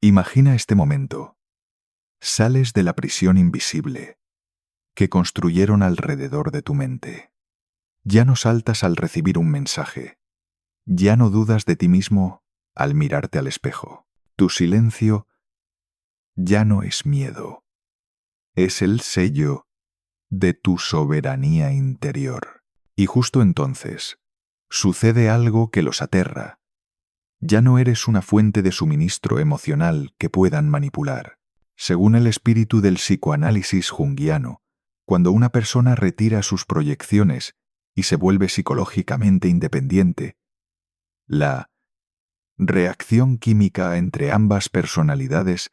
Imagina este momento. Sales de la prisión invisible que construyeron alrededor de tu mente. Ya no saltas al recibir un mensaje. Ya no dudas de ti mismo al mirarte al espejo. Tu silencio ya no es miedo. Es el sello de tu soberanía interior. Y justo entonces, sucede algo que los aterra. Ya no eres una fuente de suministro emocional que puedan manipular. Según el espíritu del psicoanálisis junguiano, cuando una persona retira sus proyecciones y se vuelve psicológicamente independiente, la reacción química entre ambas personalidades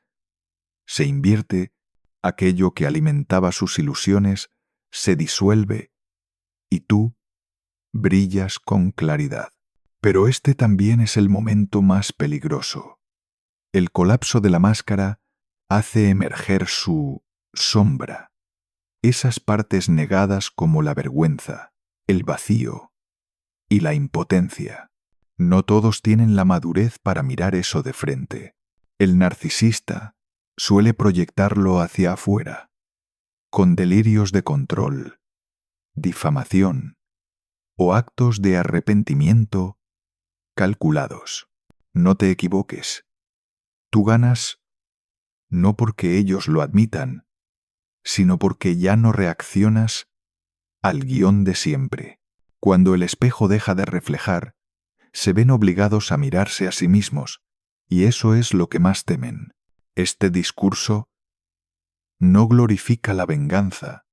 se invierte, aquello que alimentaba sus ilusiones se disuelve y tú brillas con claridad. Pero este también es el momento más peligroso. El colapso de la máscara hace emerger su sombra, esas partes negadas como la vergüenza, el vacío y la impotencia. No todos tienen la madurez para mirar eso de frente. El narcisista suele proyectarlo hacia afuera, con delirios de control, difamación o actos de arrepentimiento calculados. No te equivoques. Tú ganas no porque ellos lo admitan, sino porque ya no reaccionas al guión de siempre. Cuando el espejo deja de reflejar, se ven obligados a mirarse a sí mismos, y eso es lo que más temen. Este discurso no glorifica la venganza,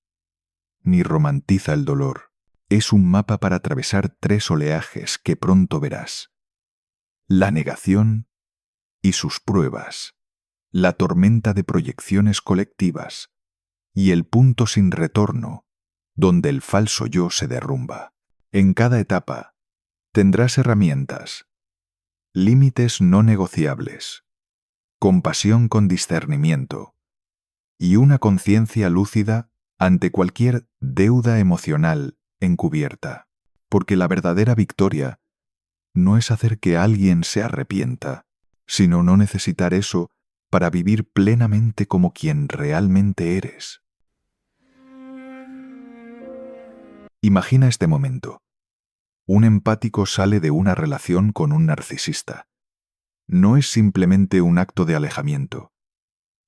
ni romantiza el dolor. Es un mapa para atravesar 3 oleajes que pronto verás: la negación y sus pruebas, la tormenta de proyecciones colectivas y el punto sin retorno, donde el falso yo se derrumba. En cada etapa tendrás herramientas, límites no negociables, compasión con discernimiento y una conciencia lúcida ante cualquier deuda emocional encubierta. Porque la verdadera victoria no es hacer que alguien se arrepienta, sino no necesitar eso para vivir plenamente como quien realmente eres. Imagina este momento. Un empático sale de una relación con un narcisista. No es simplemente un acto de alejamiento.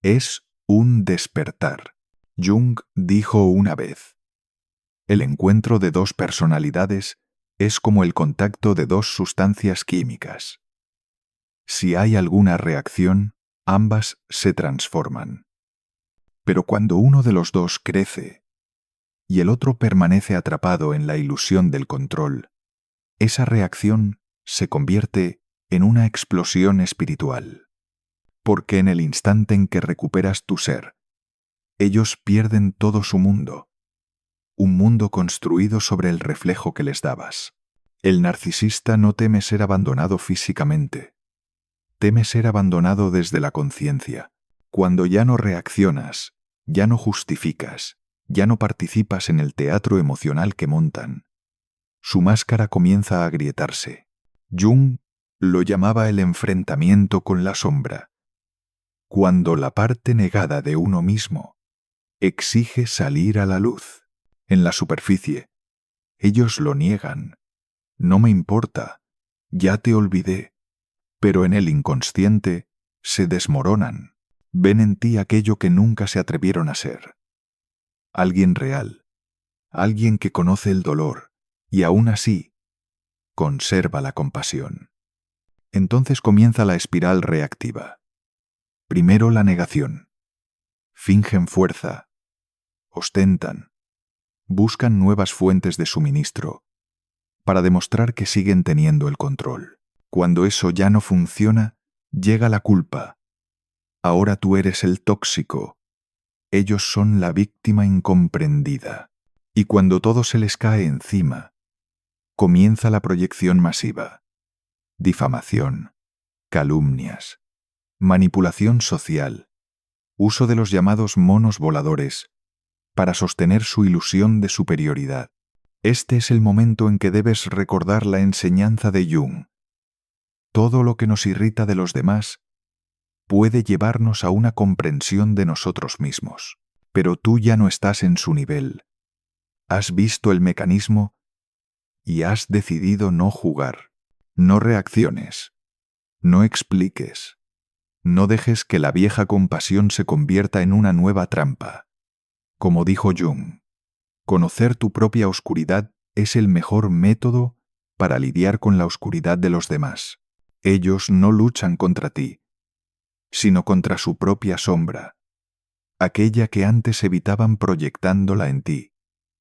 Es un despertar. Jung dijo una vez: el encuentro de 2 personalidades es como el contacto de 2 sustancias químicas. Si hay alguna reacción, ambas se transforman. Pero cuando uno de los dos crece y el otro permanece atrapado en la ilusión del control, esa reacción se convierte en una explosión espiritual. Porque en el instante en que recuperas tu ser, ellos pierden todo su mundo, un mundo construido sobre el reflejo que les dabas. El narcisista no teme ser abandonado físicamente, teme ser abandonado desde la conciencia. Cuando ya no reaccionas, ya no justificas, ya no participas en el teatro emocional que montan, su máscara comienza a agrietarse. Jung lo llamaba el enfrentamiento con la sombra. Cuando la parte negada de uno mismo exige salir a la luz. En la superficie, ellos lo niegan. No me importa, ya te olvidé. Pero en el inconsciente se desmoronan. Ven en ti aquello que nunca se atrevieron a ser. Alguien real, alguien que conoce el dolor y aún así conserva la compasión. Entonces comienza la espiral reactiva. Primero la negación. Fingen fuerza, ostentan, buscan nuevas fuentes de suministro para demostrar que siguen teniendo el control. Cuando eso ya no funciona, llega la culpa. Ahora tú eres el tóxico. Ellos son la víctima incomprendida. Y cuando todo se les cae encima, comienza la proyección masiva. Difamación, calumnias, manipulación social, uso de los llamados monos voladores para sostener su ilusión de superioridad. Este es el momento en que debes recordar la enseñanza de Jung. Todo lo que nos irrita de los demás puede llevarnos a una comprensión de nosotros mismos. Pero tú ya no estás en su nivel. Has visto el mecanismo y has decidido no jugar. No reacciones. No expliques. No dejes que la vieja compasión se convierta en una nueva trampa. Como dijo Jung, conocer tu propia oscuridad es el mejor método para lidiar con la oscuridad de los demás. Ellos no luchan contra ti, sino contra su propia sombra, aquella que antes evitaban proyectándola en ti.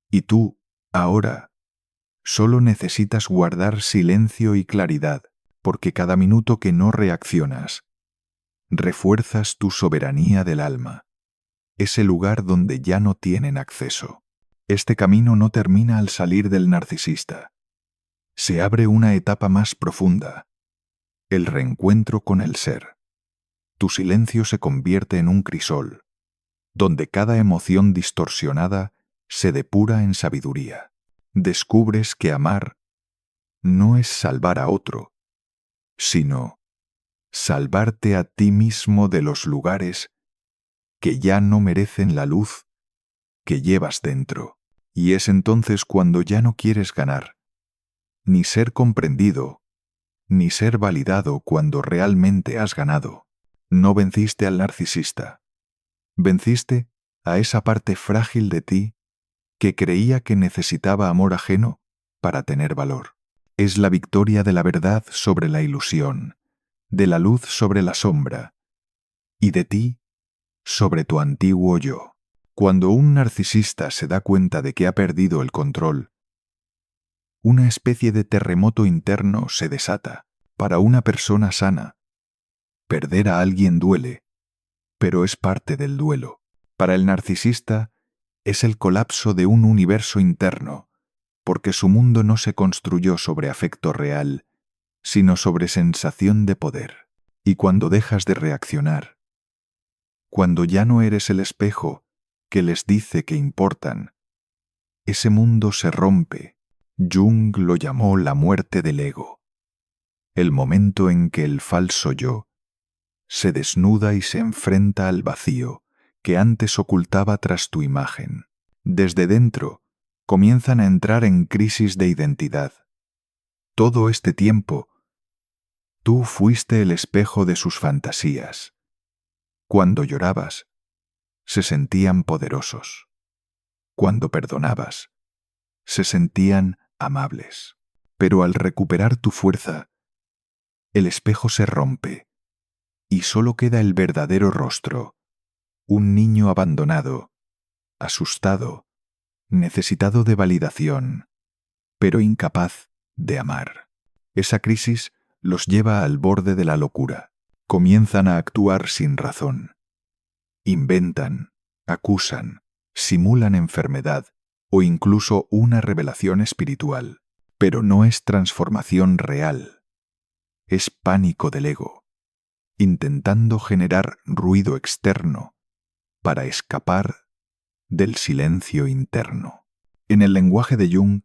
Y tú, ahora, solo necesitas guardar silencio y claridad, porque cada minuto que no reaccionas, refuerzas tu soberanía del alma, ese lugar donde ya no tienen acceso. Este camino no termina al salir del narcisista. Se abre una etapa más profunda, el reencuentro con el ser. Tu silencio se convierte en un crisol, donde cada emoción distorsionada se depura en sabiduría. Descubres que amar no es salvar a otro, sino salvarte a ti mismo de los lugares que ya no merecen la luz que llevas dentro. Y es entonces cuando ya no quieres ganar, ni ser comprendido, ni ser validado cuando realmente has ganado. No venciste al narcisista. Venciste a esa parte frágil de ti que creía que necesitaba amor ajeno para tener valor. Es la victoria de la verdad sobre la ilusión, de la luz sobre la sombra, y de ti sobre tu antiguo yo. Cuando un narcisista se da cuenta de que ha perdido el control, una especie de terremoto interno se desata. Para una persona sana, perder a alguien duele, pero es parte del duelo. Para el narcisista, es el colapso de un universo interno, porque su mundo no se construyó sobre afecto real, sino sobre sensación de poder. Y cuando dejas de reaccionar, cuando ya no eres el espejo que les dice que importan, ese mundo se rompe. Jung lo llamó la muerte del ego, el momento en que el falso yo se desnuda y se enfrenta al vacío que antes ocultaba tras tu imagen. Desde dentro, comienzan a entrar en crisis de identidad. Todo este tiempo, tú fuiste el espejo de sus fantasías. Cuando llorabas, se sentían poderosos. Cuando perdonabas, se sentían amables. Pero al recuperar tu fuerza, el espejo se rompe y solo queda el verdadero rostro, un niño abandonado, asustado, necesitado de validación, pero incapaz de amar. Esa crisis los lleva al borde de la locura. Comienzan a actuar sin razón. Inventan, acusan, simulan enfermedad o incluso una revelación espiritual. Pero no es transformación real. Es pánico del ego, intentando generar ruido externo para escapar del silencio interno. En el lenguaje de Jung,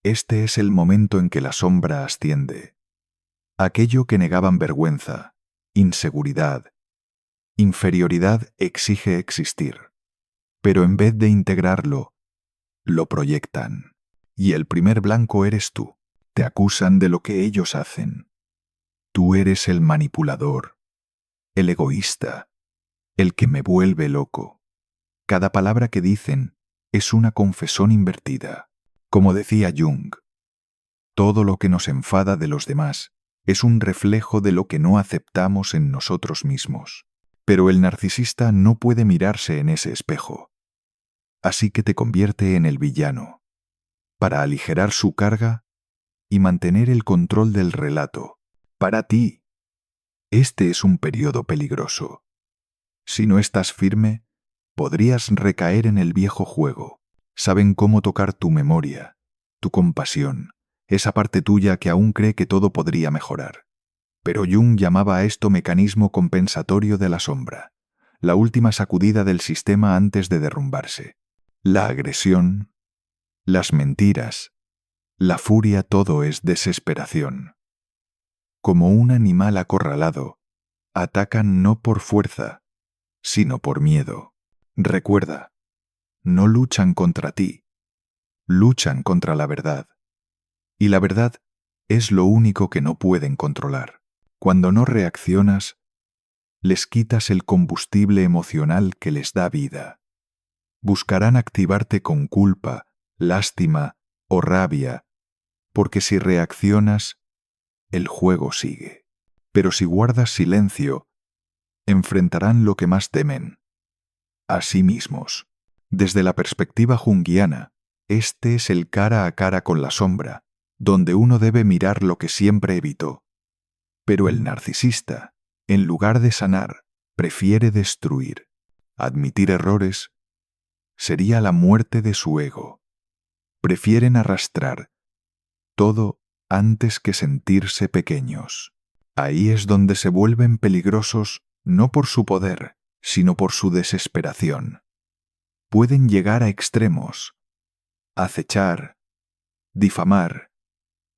este es el momento en que la sombra asciende. Aquello que negaban vergüenza, inseguridad, inferioridad exige existir, pero en vez de integrarlo, lo proyectan. Y el primer blanco eres tú. Te acusan de lo que ellos hacen. Tú eres el manipulador, el egoísta, el que me vuelve loco. Cada palabra que dicen es una confesión invertida. Como decía Jung, todo lo que nos enfada de los demás es un reflejo de lo que no aceptamos en nosotros mismos. Pero el narcisista no puede mirarse en ese espejo. Así que te convierte en el villano, para aligerar su carga y mantener el control del relato. Para ti, este es un periodo peligroso. Si no estás firme, podrías recaer en el viejo juego. Saben cómo tocar tu memoria, tu compasión, esa parte tuya que aún cree que todo podría mejorar. Pero Jung llamaba a esto mecanismo compensatorio de la sombra, la última sacudida del sistema antes de derrumbarse. La agresión, las mentiras, la furia, todo es desesperación. Como un animal acorralado, atacan no por fuerza, sino por miedo. Recuerda, no luchan contra ti, luchan contra la verdad. Y la verdad es lo único que no pueden controlar. Cuando no reaccionas, les quitas el combustible emocional que les da vida. Buscarán activarte con culpa, lástima o rabia, porque si reaccionas, el juego sigue. Pero si guardas silencio, enfrentarán lo que más temen, a sí mismos. Desde la perspectiva junguiana, este es el cara a cara con la sombra, donde uno debe mirar lo que siempre evitó. Pero el narcisista, en lugar de sanar, prefiere destruir. Admitir errores sería la muerte de su ego. Prefieren arrastrar todo antes que sentirse pequeños. Ahí es donde se vuelven peligrosos no por su poder, sino por su desesperación. Pueden llegar a extremos, acechar, difamar,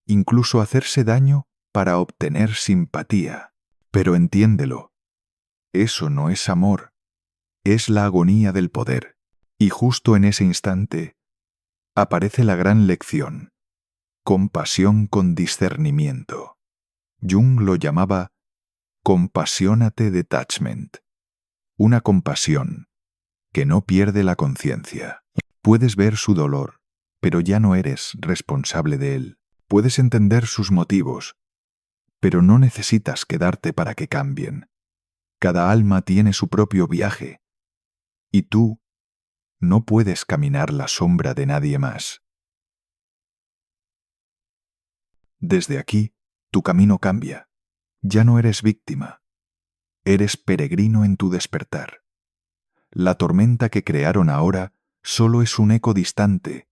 incluso hacerse daño para obtener simpatía. Pero entiéndelo, eso no es amor, es la agonía del poder. Y justo en ese instante aparece la gran lección: compasión con discernimiento. Jung lo llamaba compassionate detachment, una compasión que no pierde la conciencia. Puedes ver su dolor, pero ya no eres responsable de él. Puedes entender sus motivos, pero no necesitas quedarte para que cambien. Cada alma tiene su propio viaje, y tú no puedes caminar la sombra de nadie más. Desde aquí, tu camino cambia. Ya no eres víctima. Eres peregrino en tu despertar. La tormenta que crearon ahora solo es un eco distante,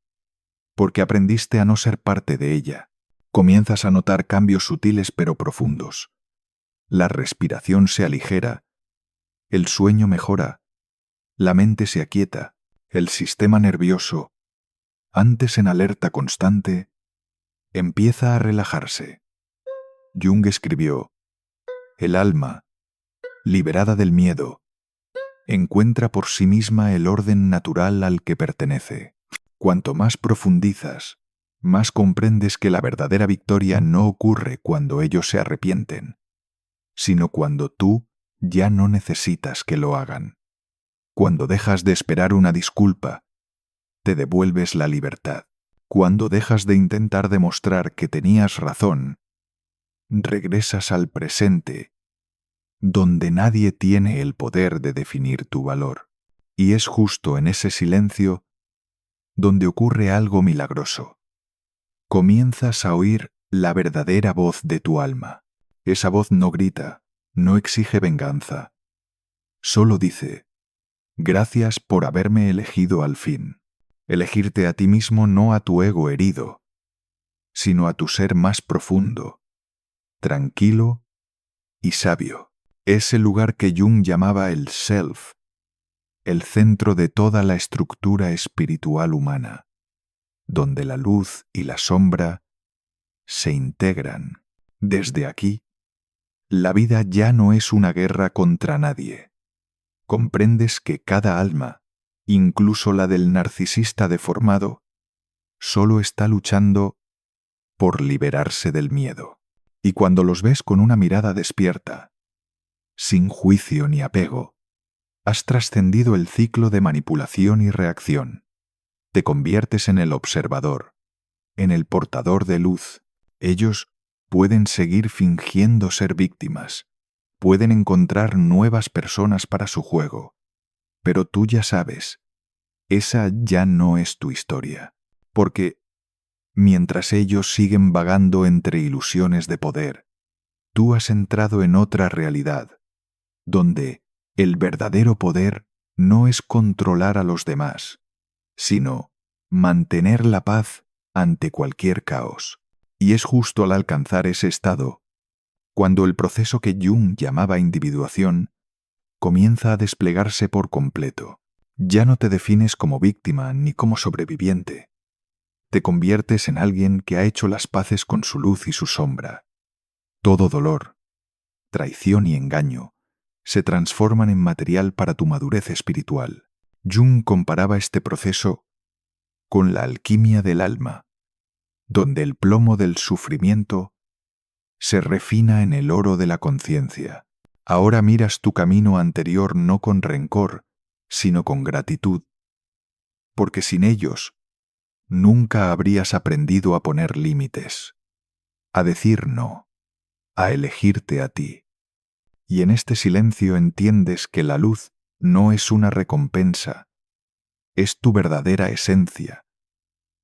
porque aprendiste a no ser parte de ella. Comienzas a notar cambios sutiles pero profundos. La respiración se aligera, el sueño mejora, la mente se aquieta, el sistema nervioso, antes en alerta constante, empieza a relajarse. Jung escribió: el alma, liberada del miedo, encuentra por sí misma el orden natural al que pertenece. Cuanto más profundizas, más comprendes que la verdadera victoria no ocurre cuando ellos se arrepienten, sino cuando tú ya no necesitas que lo hagan. Cuando dejas de esperar una disculpa, te devuelves la libertad. Cuando dejas de intentar demostrar que tenías razón, regresas al presente, donde nadie tiene el poder de definir tu valor. Y es justo en ese silencio donde ocurre algo milagroso. Comienzas a oír la verdadera voz de tu alma. Esa voz no grita, no exige venganza. Solo dice: gracias por haberme elegido al fin. Elegirte a ti mismo, no a tu ego herido, sino a tu ser más profundo, tranquilo y sabio. Es el lugar que Jung llamaba el self, el centro de toda la estructura espiritual humana, donde la luz y la sombra se integran. Desde aquí, la vida ya no es una guerra contra nadie. Comprendes que cada alma, incluso la del narcisista deformado, solo está luchando por liberarse del miedo. Y cuando los ves con una mirada despierta, sin juicio ni apego, has trascendido el ciclo de manipulación y reacción. Te conviertes en el observador, en el portador de luz. Ellos pueden seguir fingiendo ser víctimas, pueden encontrar nuevas personas para su juego, pero tú ya sabes, esa ya no es tu historia, porque mientras ellos siguen vagando entre ilusiones de poder, tú has entrado en otra realidad, donde el verdadero poder no es controlar a los demás, sino mantener la paz ante cualquier caos. Y es justo al alcanzar ese estado, cuando el proceso que Jung llamaba individuación comienza a desplegarse por completo. Ya no te defines como víctima ni como sobreviviente. Te conviertes en alguien que ha hecho las paces con su luz y su sombra. Todo dolor, traición y engaño se transforman en material para tu madurez espiritual. Jung comparaba este proceso con la alquimia del alma, donde el plomo del sufrimiento se refina en el oro de la conciencia. Ahora miras tu camino anterior no con rencor, sino con gratitud, porque sin ellos nunca habrías aprendido a poner límites, a decir no, a elegirte a ti. Y en este silencio entiendes que la luz no es una recompensa, es tu verdadera esencia,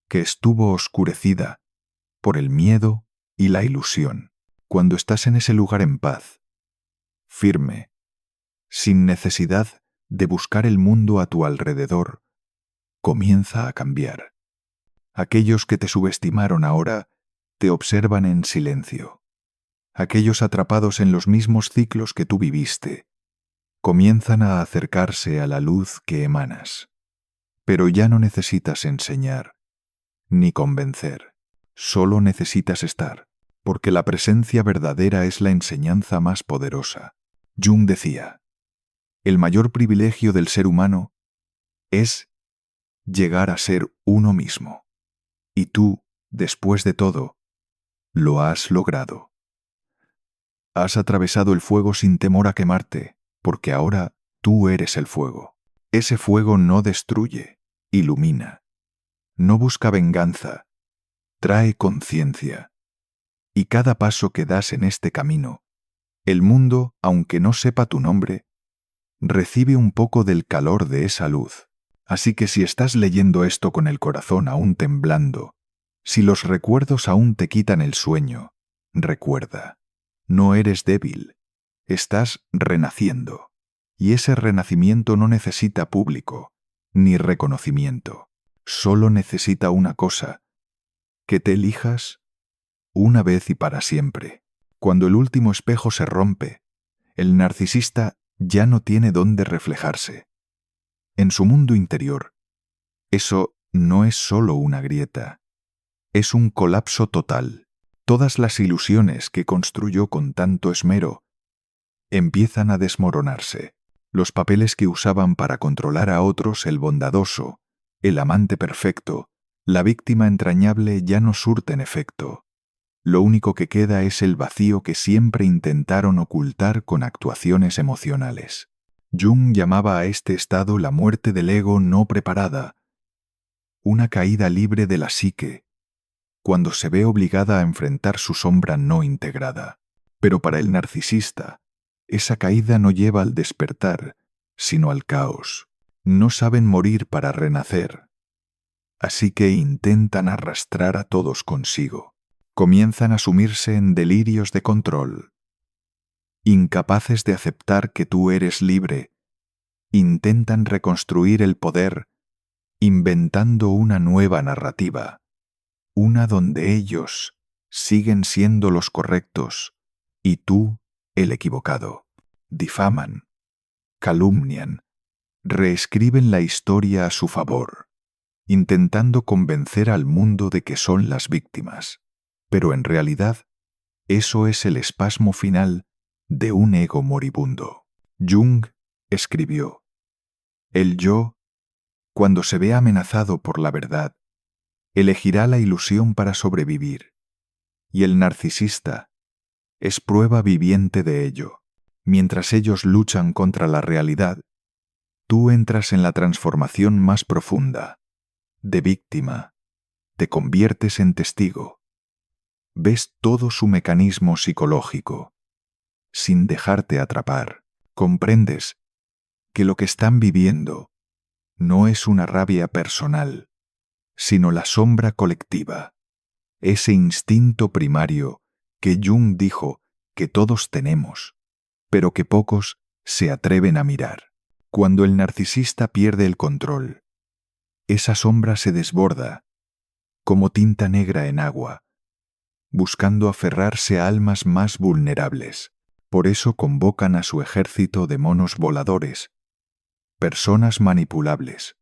que estuvo oscurecida por el miedo y la ilusión. Cuando estás en ese lugar en paz, firme, sin necesidad de buscar el mundo a tu alrededor, comienza a cambiar. Aquellos que te subestimaron ahora te observan en silencio. Aquellos atrapados en los mismos ciclos que tú viviste comienzan a acercarse a la luz que emanas. Pero ya no necesitas enseñar ni convencer, solo necesitas estar, porque la presencia verdadera es la enseñanza más poderosa. Jung decía, el mayor privilegio del ser humano es llegar a ser uno mismo. Y tú, después de todo, lo has logrado. Has atravesado el fuego sin temor a quemarte, porque ahora tú eres el fuego. Ese fuego no destruye, ilumina. No busca venganza, trae conciencia. Y cada paso que das en este camino, el mundo, aunque no sepa tu nombre, recibe un poco del calor de esa luz. Así que si estás leyendo esto con el corazón aún temblando, si los recuerdos aún te quitan el sueño, recuerda, no eres débil, estás renaciendo. Y ese renacimiento no necesita público, ni reconocimiento. Solo necesita una cosa, que te elijas una vez y para siempre. Cuando el último espejo se rompe, el narcisista ya no tiene dónde reflejarse. En su mundo interior, eso no es solo una grieta, es un colapso total. Todas las ilusiones que construyó con tanto esmero empiezan a desmoronarse. Los papeles que usaban para controlar a otros, el bondadoso, el amante perfecto, la víctima entrañable, ya no surten efecto. Lo único que queda es el vacío que siempre intentaron ocultar con actuaciones emocionales. Jung llamaba a este estado la muerte del ego no preparada, una caída libre de la psique, cuando se ve obligada a enfrentar su sombra no integrada. Pero para el narcisista, esa caída no lleva al despertar, sino al caos. No saben morir para renacer, así que intentan arrastrar a todos consigo. Comienzan a sumirse en delirios de control. Incapaces de aceptar que tú eres libre, intentan reconstruir el poder inventando una nueva narrativa, una donde ellos siguen siendo los correctos y tú el equivocado. Difaman, calumnian, reescriben la historia a su favor, intentando convencer al mundo de que son las víctimas. Pero en realidad, eso es el espasmo final de un ego moribundo. Jung escribió, el yo, cuando se ve amenazado por la verdad, elegirá la ilusión para sobrevivir, y el narcisista es prueba viviente de ello. Mientras ellos luchan contra la realidad, tú entras en la transformación más profunda. De víctima, te conviertes en testigo. Ves todo su mecanismo psicológico. Sin dejarte atrapar, comprendes que lo que están viviendo no es una rabia personal, sino la sombra colectiva, ese instinto primario que Jung dijo que todos tenemos, pero que pocos se atreven a mirar. Cuando el narcisista pierde el control, esa sombra se desborda, como tinta negra en agua, buscando aferrarse a almas más vulnerables. Por eso convocan a su ejército de monos voladores, personas manipulables,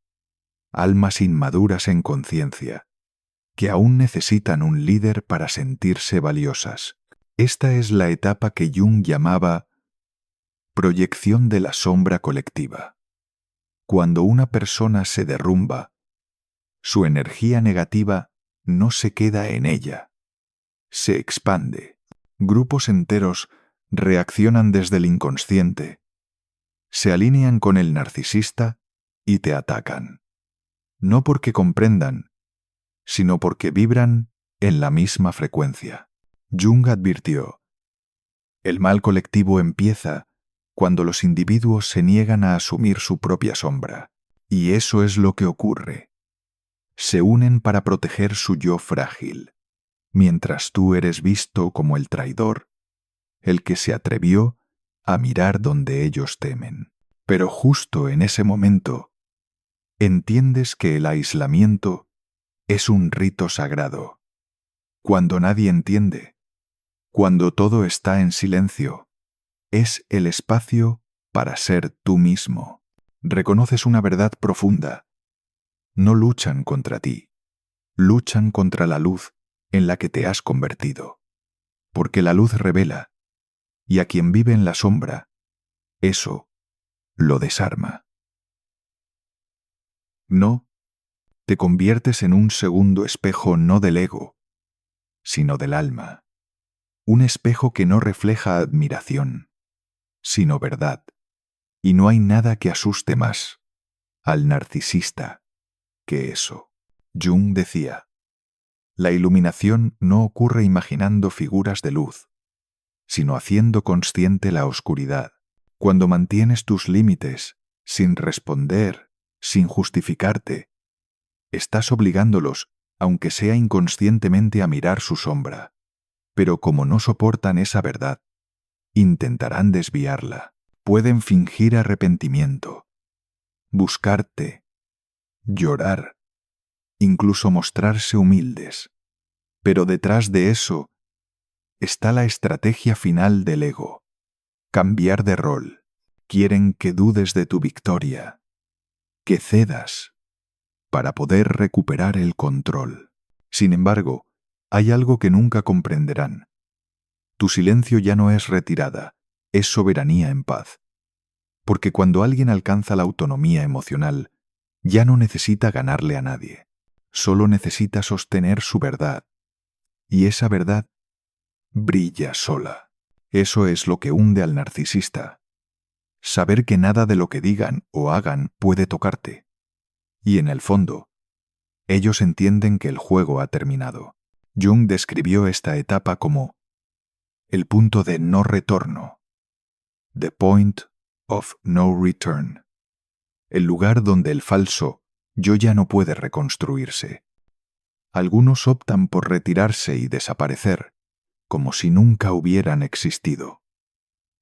almas inmaduras en conciencia, que aún necesitan un líder para sentirse valiosas. Esta es la etapa que Jung llamaba Proyección de la sombra colectiva. Cuando una persona se derrumba, su energía negativa no se queda en ella, se expande. Grupos enteros reaccionan desde el inconsciente, se alinean con el narcisista y te atacan. No porque comprendan, sino porque vibran en la misma frecuencia. Jung advirtió: el mal colectivo empieza cuando los individuos se niegan a asumir su propia sombra, y eso es lo que ocurre. Se unen para proteger su yo frágil, mientras tú eres visto como el traidor, el que se atrevió a mirar donde ellos temen. Pero justo en ese momento, entiendes que el aislamiento es un rito sagrado. Cuando nadie entiende, cuando todo está en silencio, es el espacio para ser tú mismo. Reconoces una verdad profunda. No luchan contra ti, luchan contra la luz en la que te has convertido. Porque la luz revela, y a quien vive en la sombra, eso lo desarma. No, te conviertes en un segundo espejo no del ego, sino del alma. Un espejo que no refleja admiración, sino verdad. Y no hay nada que asuste más al narcisista que eso. Jung decía: la iluminación no ocurre imaginando figuras de luz, sino haciendo consciente la oscuridad. Cuando mantienes tus límites, sin responder, sin justificarte, estás obligándolos, aunque sea inconscientemente, a mirar su sombra. Pero como no soportan esa verdad, intentarán desviarla. Pueden fingir arrepentimiento, buscarte, llorar, incluso mostrarse humildes. Pero detrás de eso está la estrategia final del ego: cambiar de rol. Quieren que dudes de tu victoria, que cedas, para poder recuperar el control. Sin embargo, hay algo que nunca comprenderán. Tu silencio ya no es retirada, es soberanía en paz. Porque cuando alguien alcanza la autonomía emocional, ya no necesita ganarle a nadie. Solo necesita sostener su verdad. Y esa verdad brilla sola. Eso es lo que hunde al narcisista. Saber que nada de lo que digan o hagan puede tocarte. Y en el fondo, ellos entienden que el juego ha terminado. Jung describió esta etapa como el punto de no retorno, the point of no return, el lugar donde el falso yo ya no puede reconstruirse. Algunos optan por retirarse y desaparecer, como si nunca hubieran existido.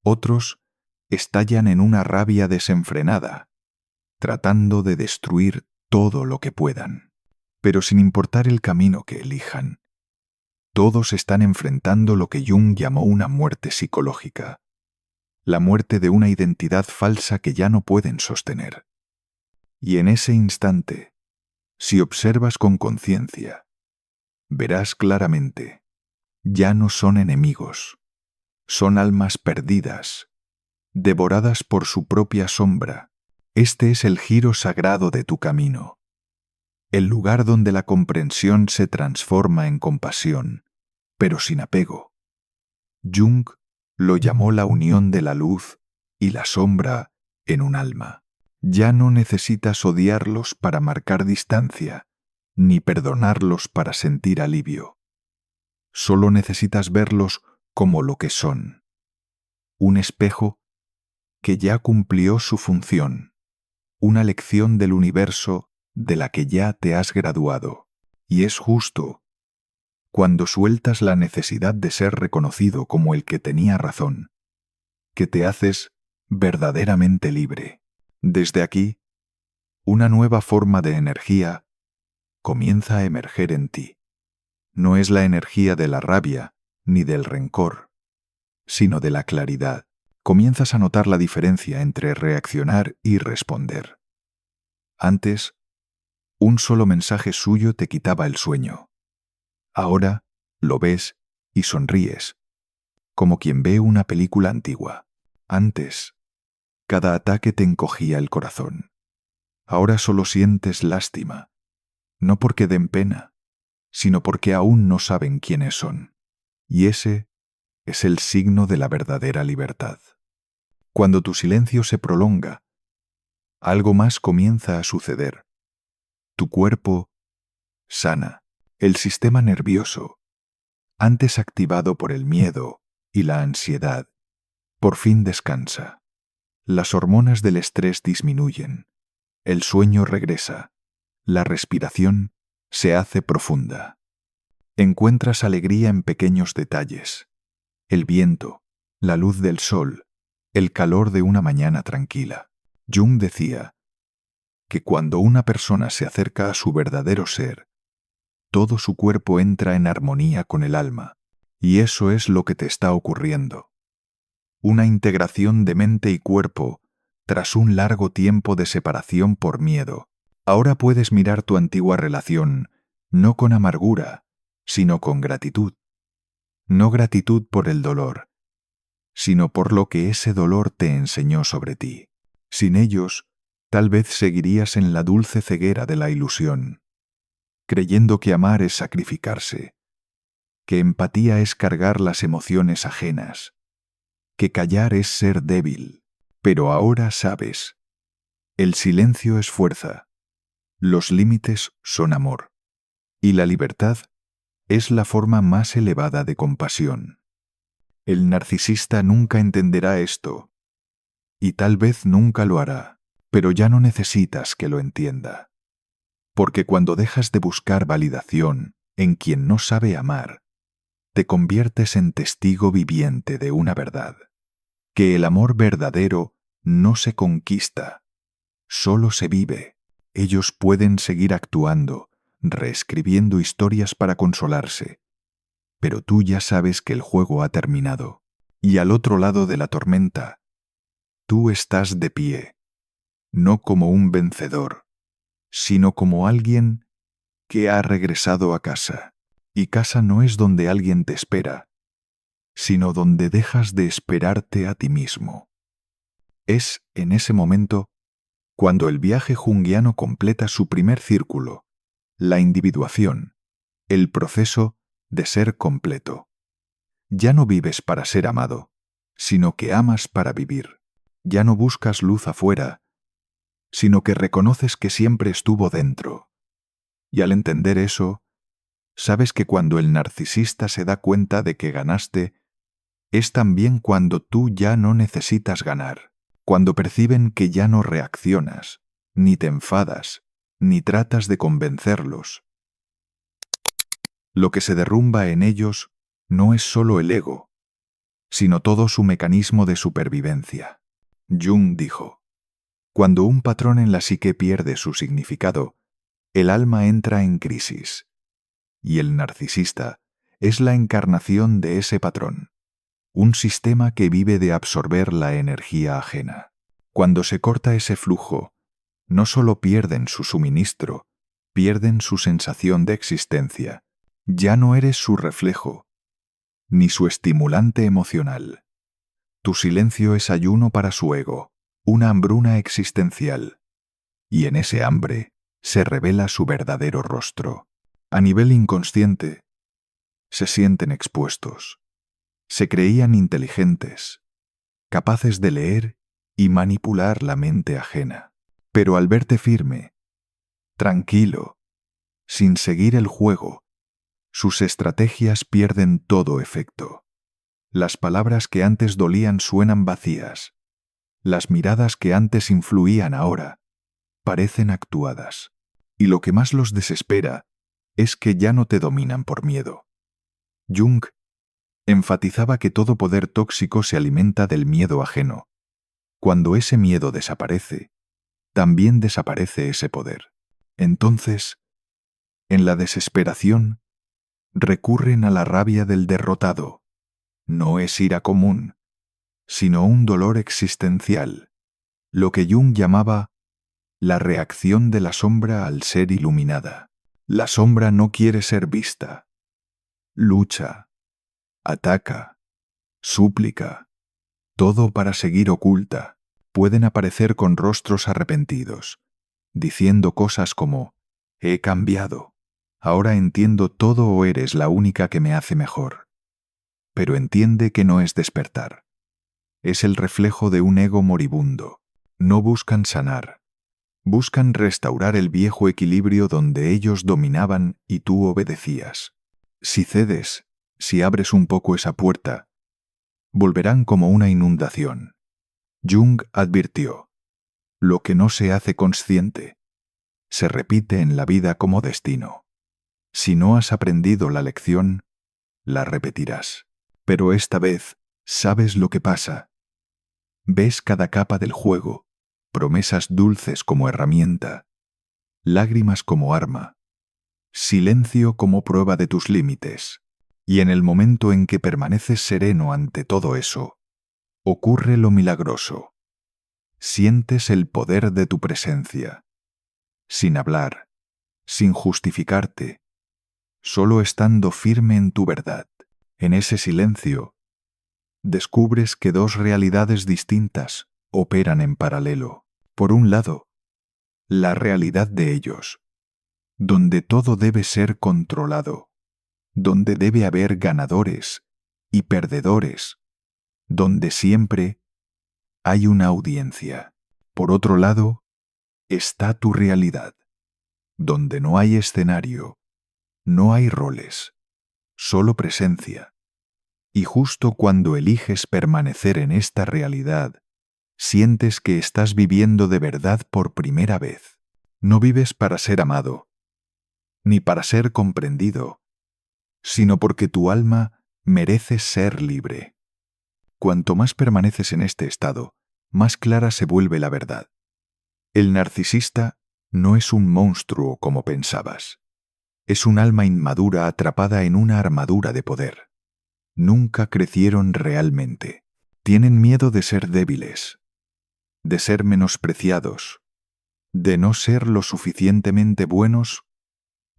Otros estallan en una rabia desenfrenada, tratando de destruir todo lo que puedan. Pero sin importar el camino que elijan, todos están enfrentando lo que Jung llamó una muerte psicológica, la muerte de una identidad falsa que ya no pueden sostener. Y en ese instante, si observas con conciencia, verás claramente: ya no son enemigos, son almas perdidas, devoradas por su propia sombra. Este es el giro sagrado de tu camino, el lugar donde la comprensión se transforma en compasión, pero sin apego. Jung lo llamó la unión de la luz y la sombra en un alma. Ya no necesitas odiarlos para marcar distancia, ni perdonarlos para sentir alivio. Solo necesitas verlos como lo que son: un espejo que ya cumplió su función, una lección del universo de la que ya te has graduado. Y es justo cuando sueltas la necesidad de ser reconocido como el que tenía razón, que te haces verdaderamente libre. Desde aquí, una nueva forma de energía comienza a emerger en ti. No es la energía de la rabia ni del rencor, sino de la claridad. Comienzas a notar la diferencia entre reaccionar y responder. Antes, un solo mensaje suyo te quitaba el sueño. Ahora lo ves y sonríes, como quien ve una película antigua. Antes, Cada ataque te encogía el corazón. Ahora solo sientes lástima, no porque den pena, sino porque aún no saben quiénes son. Y ese es el signo de la verdadera libertad. Cuando tu silencio se prolonga, algo más comienza a suceder. Tu cuerpo sana, el sistema nervioso, antes activado por el miedo y la ansiedad, por fin descansa. Las hormonas del estrés disminuyen, el sueño regresa, la respiración se hace profunda. Encuentras alegría en pequeños detalles, el viento, la luz del sol, el calor de una mañana tranquila. Jung decía que cuando una persona se acerca a su verdadero ser, todo su cuerpo entra en armonía con el alma, y eso es lo que te está ocurriendo. Una integración de mente y cuerpo tras un largo tiempo de separación por miedo. Ahora puedes mirar tu antigua relación no con amargura, sino con gratitud. No gratitud por el dolor, sino por lo que ese dolor te enseñó sobre ti. Sin ellos, tal vez seguirías en la dulce ceguera de la ilusión, creyendo que amar es sacrificarse, que empatía es cargar las emociones ajenas, que callar es ser débil. Pero ahora sabes, el silencio es fuerza, los límites son amor, y la libertad es la forma más elevada de compasión. El narcisista nunca entenderá esto, y tal vez nunca lo hará, pero ya no necesitas que lo entienda. Porque cuando dejas de buscar validación en quien no sabe amar, te conviertes en testigo viviente de una verdad, que el amor verdadero no se conquista, solo se vive. Ellos pueden seguir actuando, reescribiendo historias para consolarse, pero tú ya sabes que el juego ha terminado, y al otro lado de la tormenta, tú estás de pie, no como un vencedor, sino como alguien que ha regresado a casa. Y casa no es donde alguien te espera, sino donde dejas de esperarte a ti mismo. Es en ese momento cuando el viaje junguiano completa su primer círculo, la individuación, el proceso de ser completo. Ya no vives para ser amado, sino que amas para vivir. Ya no buscas luz afuera, sino que reconoces que siempre estuvo dentro. Y al entender eso, sabes que cuando el narcisista se da cuenta de que ganaste, es también cuando tú ya no necesitas ganar, cuando perciben que ya no reaccionas, ni te enfadas, ni tratas de convencerlos. Lo que se derrumba en ellos no es solo el ego, sino todo su mecanismo de supervivencia. Jung dijo, cuando un patrón en la psique pierde su significado, el alma entra en crisis, y el narcisista es la encarnación de ese patrón, un sistema que vive de absorber la energía ajena. Cuando se corta ese flujo, no solo pierden su suministro, pierden su sensación de existencia. Ya no eres su reflejo, ni su estimulante emocional. Tu silencio es ayuno para su ego, una hambruna existencial. Y en ese hambre se revela su verdadero rostro. A nivel inconsciente, se sienten expuestos. Se creían inteligentes, capaces de leer y manipular la mente ajena. Pero al verte firme, tranquilo, sin seguir el juego, sus estrategias pierden todo efecto. Las palabras que antes dolían suenan vacías. Las miradas que antes influían ahora parecen actuadas. Y lo que más los desespera es que ya no te dominan por miedo. Jung enfatizaba que todo poder tóxico se alimenta del miedo ajeno. Cuando ese miedo desaparece, también desaparece ese poder. Entonces, en la desesperación, recurren a la rabia del derrotado. No es ira común, sino un dolor existencial, lo que Jung llamaba la reacción de la sombra al ser iluminada. La sombra no quiere ser vista. Lucha, ataca, súplica, todo para seguir oculta, pueden aparecer con rostros arrepentidos, diciendo cosas como, «He cambiado, ahora entiendo todo o eres la única que me hace mejor». Pero entiende que no es despertar. Es el reflejo de un ego moribundo. No buscan sanar. Buscan restaurar el viejo equilibrio donde ellos dominaban y tú obedecías. Si cedes, si abres un poco esa puerta, volverán como una inundación. Jung advirtió, lo que no se hace consciente, se repite en la vida como destino. Si no has aprendido la lección, la repetirás. Pero esta vez, ¿sabes lo que pasa? Ves cada capa del juego, promesas dulces como herramienta, lágrimas como arma, silencio como prueba de tus límites. Y en el momento en que permaneces sereno ante todo eso, ocurre lo milagroso. Sientes el poder de tu presencia, sin hablar, sin justificarte, solo estando firme en tu verdad. En ese silencio, descubres que dos realidades distintas operan en paralelo. Por un lado, la realidad de ellos, donde todo debe ser controlado, donde debe haber ganadores y perdedores, donde siempre hay una audiencia. Por otro lado, está tu realidad, donde no hay escenario, no hay roles, solo presencia. Y justo cuando eliges permanecer en esta realidad, sientes que estás viviendo de verdad por primera vez. No vives para ser amado, ni para ser comprendido, sino porque tu alma merece ser libre. Cuanto más permaneces en este estado, más clara se vuelve la verdad. El narcisista no es un monstruo como pensabas. Es un alma inmadura atrapada en una armadura de poder. Nunca crecieron realmente. Tienen miedo de ser débiles, de ser menospreciados, de no ser lo suficientemente buenos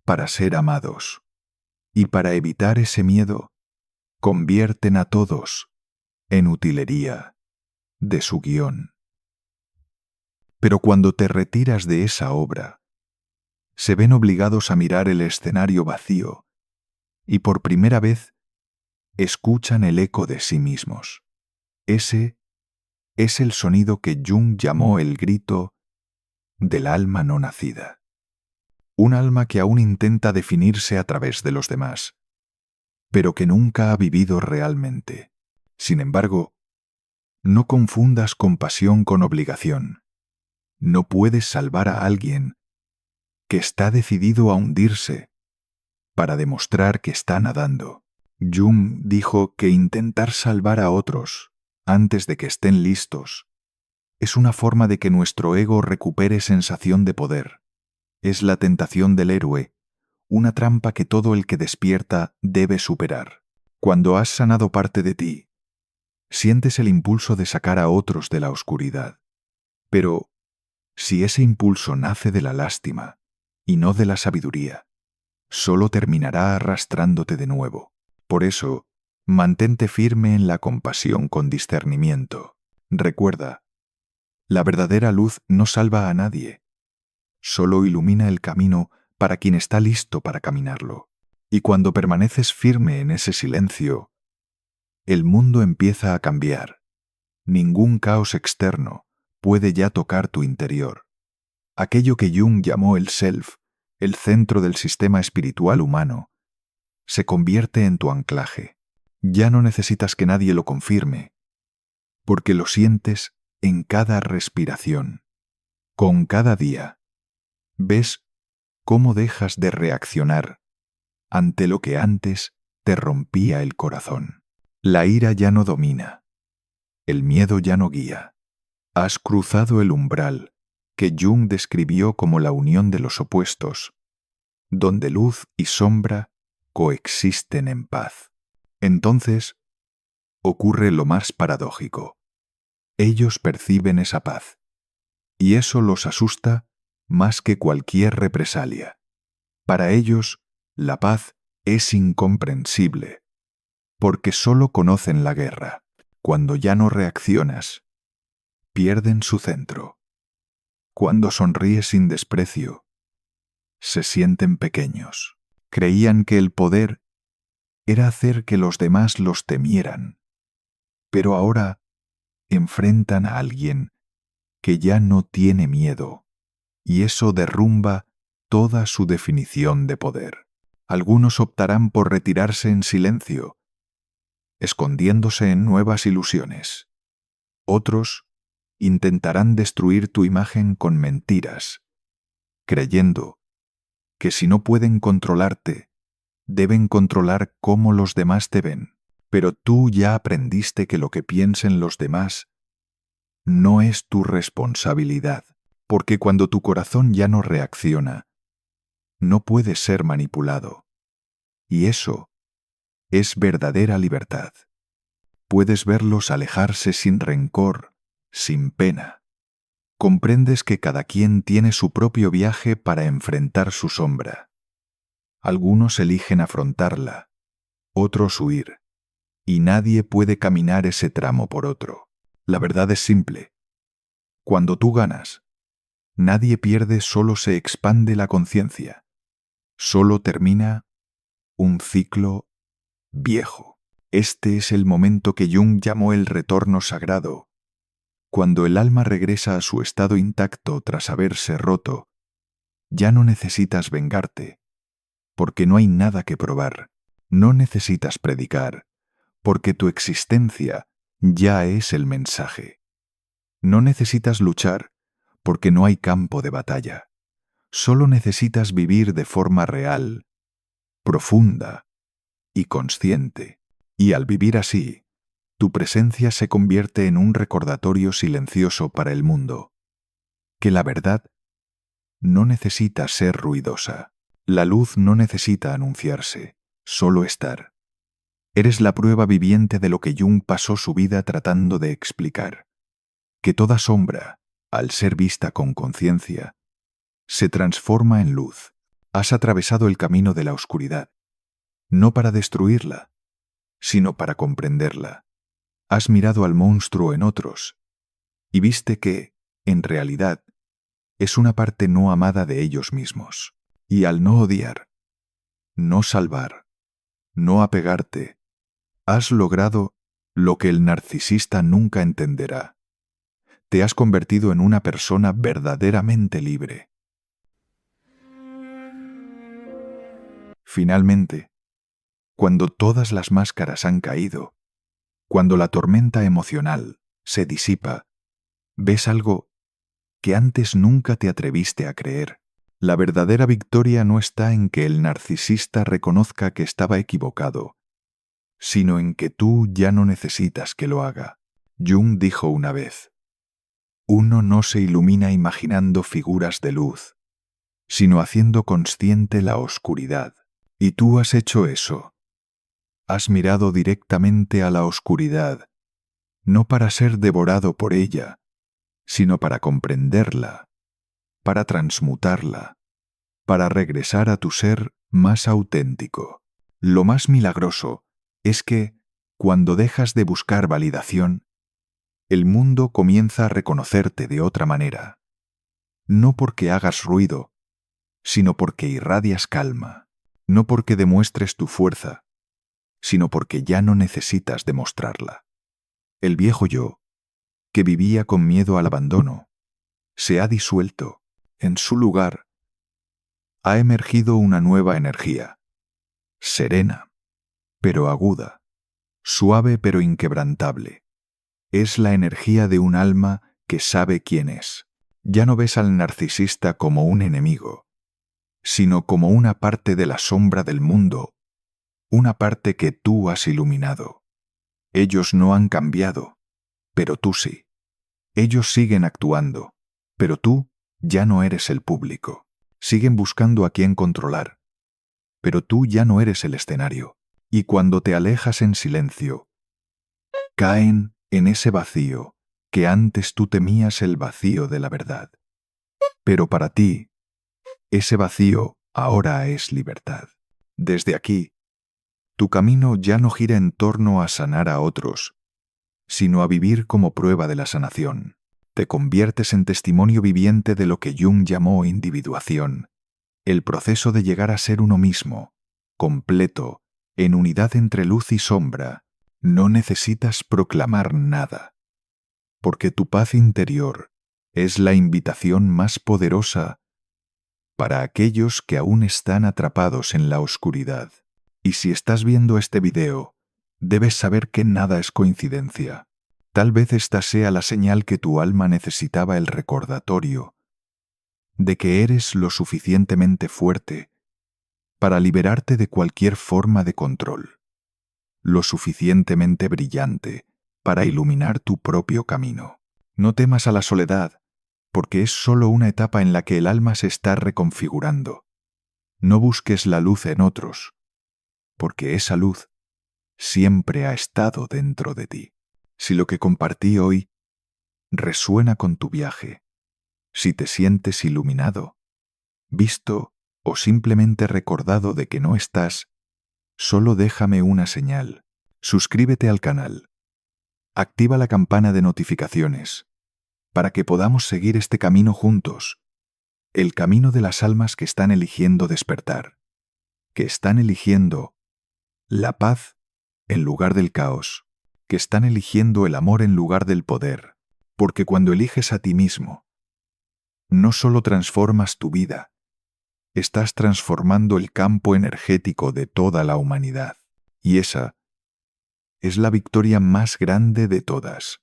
para ser amados. Y para evitar ese miedo, convierten a todos en utilería de su guión. Pero cuando te retiras de esa obra, se ven obligados a mirar el escenario vacío y por primera vez escuchan el eco de sí mismos. Ese es el sonido que Jung llamó el grito del alma no nacida. Un alma que aún intenta definirse a través de los demás, pero que nunca ha vivido realmente. Sin embargo, no confundas compasión con obligación. No puedes salvar a alguien que está decidido a hundirse para demostrar que está nadando. Jung dijo que intentar salvar a otros antes de que estén listos es una forma de que nuestro ego recupere sensación de poder. Es la tentación del héroe, una trampa que todo el que despierta debe superar. Cuando has sanado parte de ti, sientes el impulso de sacar a otros de la oscuridad. Pero, si ese impulso nace de la lástima y no de la sabiduría, solo terminará arrastrándote de nuevo. Por eso, mantente firme en la compasión con discernimiento. Recuerda, la verdadera luz no salva a nadie, solo ilumina el camino para quien está listo para caminarlo. Y cuando permaneces firme en ese silencio, el mundo empieza a cambiar. Ningún caos externo puede ya tocar tu interior. Aquello que Jung llamó el self, el centro del sistema espiritual humano, se convierte en tu anclaje. Ya no necesitas que nadie lo confirme, porque lo sientes en cada respiración. Con cada día, ves cómo dejas de reaccionar ante lo que antes te rompía el corazón. La ira ya no domina, el miedo ya no guía. Has cruzado el umbral que Jung describió como la unión de los opuestos, donde luz y sombra coexisten en paz. Entonces, ocurre lo más paradójico. Ellos perciben esa paz, y eso los asusta más que cualquier represalia. Para ellos, la paz es incomprensible, porque solo conocen la guerra. Cuando ya no reaccionas, pierden su centro. Cuando sonríes sin desprecio, se sienten pequeños. Creían que el poder era hacer que los demás los temieran, pero ahora enfrentan a alguien que ya no tiene miedo, y eso derrumba toda su definición de poder. Algunos optarán por retirarse en silencio, escondiéndose en nuevas ilusiones. Otros intentarán destruir tu imagen con mentiras, creyendo que si no pueden controlarte, deben controlar cómo los demás te ven. Pero tú ya aprendiste que lo que piensen los demás no es tu responsabilidad, porque cuando tu corazón ya no reacciona, no puedes ser manipulado. Y eso es verdadera libertad. Puedes verlos alejarse sin rencor, sin pena. Comprendes que cada quien tiene su propio viaje para enfrentar su sombra. Algunos eligen afrontarla, otros huir, y nadie puede caminar ese tramo por otro. La verdad es simple. Cuando tú ganas, nadie pierde, solo se expande la conciencia. Solo termina un ciclo viejo. Este es el momento que Jung llamó el retorno sagrado. Cuando el alma regresa a su estado intacto tras haberse roto, ya no necesitas vengarte, porque no hay nada que probar. No necesitas predicar, porque tu existencia ya es el mensaje. No necesitas luchar, porque no hay campo de batalla. Solo necesitas vivir de forma real, profunda y consciente. Y al vivir así, tu presencia se convierte en un recordatorio silencioso para el mundo, que la verdad no necesita ser ruidosa. La luz no necesita anunciarse, solo estar. Eres la prueba viviente de lo que Jung pasó su vida tratando de explicar, que toda sombra, al ser vista con conciencia, se transforma en luz. Has atravesado el camino de la oscuridad, no para destruirla, sino para comprenderla. Has mirado al monstruo en otros y viste que, en realidad, es una parte no amada de ellos mismos. Y al no odiar, no salvar, no apegarte, has logrado lo que el narcisista nunca entenderá. Te has convertido en una persona verdaderamente libre. Finalmente, cuando todas las máscaras han caído, cuando la tormenta emocional se disipa, ves algo que antes nunca te atreviste a creer. La verdadera victoria no está en que el narcisista reconozca que estaba equivocado, sino en que tú ya no necesitas que lo haga. Jung dijo una vez: uno no se ilumina imaginando figuras de luz, sino haciendo consciente la oscuridad. Y tú has hecho eso. Has mirado directamente a la oscuridad, no para ser devorado por ella, sino para comprenderla, para transmutarla, para regresar a tu ser más auténtico. Lo más milagroso es que, cuando dejas de buscar validación, el mundo comienza a reconocerte de otra manera. No porque hagas ruido, sino porque irradias calma. No porque demuestres tu fuerza, sino porque ya no necesitas demostrarla. El viejo yo, que vivía con miedo al abandono, se ha disuelto. En su lugar, ha emergido una nueva energía, serena, pero aguda, suave pero inquebrantable. Es la energía de un alma que sabe quién es. Ya no ves al narcisista como un enemigo, sino como una parte de la sombra del mundo, una parte que tú has iluminado. Ellos no han cambiado, pero tú sí. Ellos siguen actuando, pero tú ya no eres el público. Siguen buscando a quién controlar, pero tú ya no eres el escenario. Y cuando te alejas en silencio, caen en ese vacío que antes tú temías, el vacío de la verdad. Pero para ti, ese vacío ahora es libertad. Desde aquí, tu camino ya no gira en torno a sanar a otros, sino a vivir como prueba de la sanación. Te conviertes en testimonio viviente de lo que Jung llamó individuación, el proceso de llegar a ser uno mismo, completo, en unidad entre luz y sombra. No necesitas proclamar nada, porque tu paz interior es la invitación más poderosa para aquellos que aún están atrapados en la oscuridad. Y si estás viendo este video, debes saber que nada es coincidencia. Tal vez esta sea la señal que tu alma necesitaba, el recordatorio de que eres lo suficientemente fuerte para liberarte de cualquier forma de control, lo suficientemente brillante para iluminar tu propio camino. No temas a la soledad, porque es solo una etapa en la que el alma se está reconfigurando. No busques la luz en otros, porque esa luz siempre ha estado dentro de ti. Si lo que compartí hoy resuena con tu viaje, si te sientes iluminado, visto o simplemente recordado de que no estás, solo déjame una señal. Suscríbete al canal. Activa la campana de notificaciones para que podamos seguir este camino juntos, el camino de las almas que están eligiendo despertar, que están eligiendo la paz en lugar del caos, que están eligiendo el amor en lugar del poder, porque cuando eliges a ti mismo, no solo transformas tu vida, estás transformando el campo energético de toda la humanidad. Y esa es la victoria más grande de todas.